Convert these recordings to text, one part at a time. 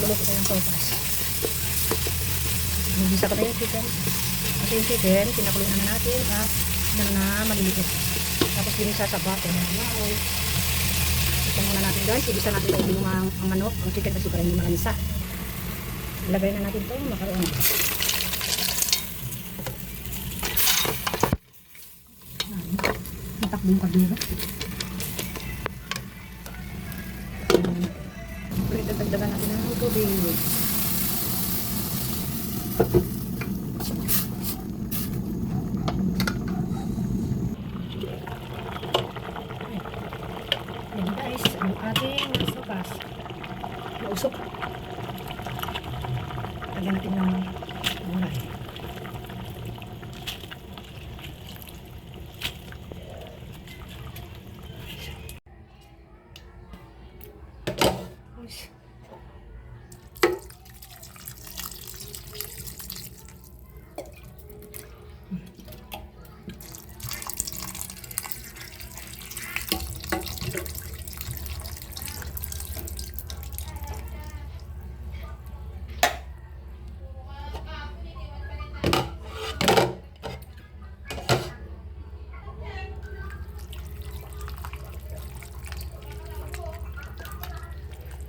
luluto tayo ng sopas. Nagisa ko na yung chicken. Kasi yung chicken, pinakuluan na natin at maliliit. Tapos ginisa sa bato na oil. Ito muna natin guys. Igisa natin tayo yung ang manok. Ang chicken kasi para hindi malansa. Ilagay na natin ito. Makaroon. Natakbo yung kadura. Ulit dagdagan natin ng tubig. Yan guys, ang ating sopas. Nausok. Lagyan natin ng gulay.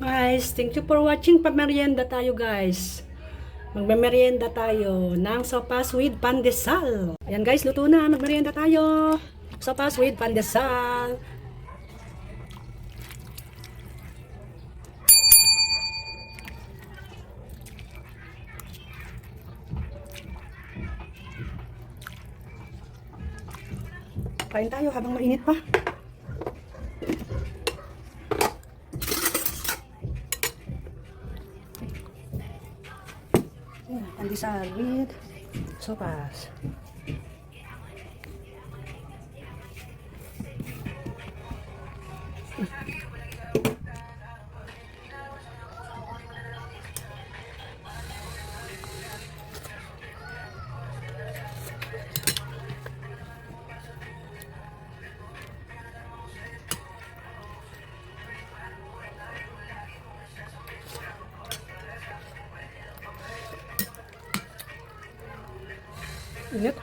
Guys, thank you for watching. Pamerienda tayo guys. Magmemerienda tayo ng sopas with pandesal. Ayan guys, luto na. Magmerienda tayo. Sopas with pandesal. Kain tayo habang mainit pa. Pandesal with sopas. Ingat.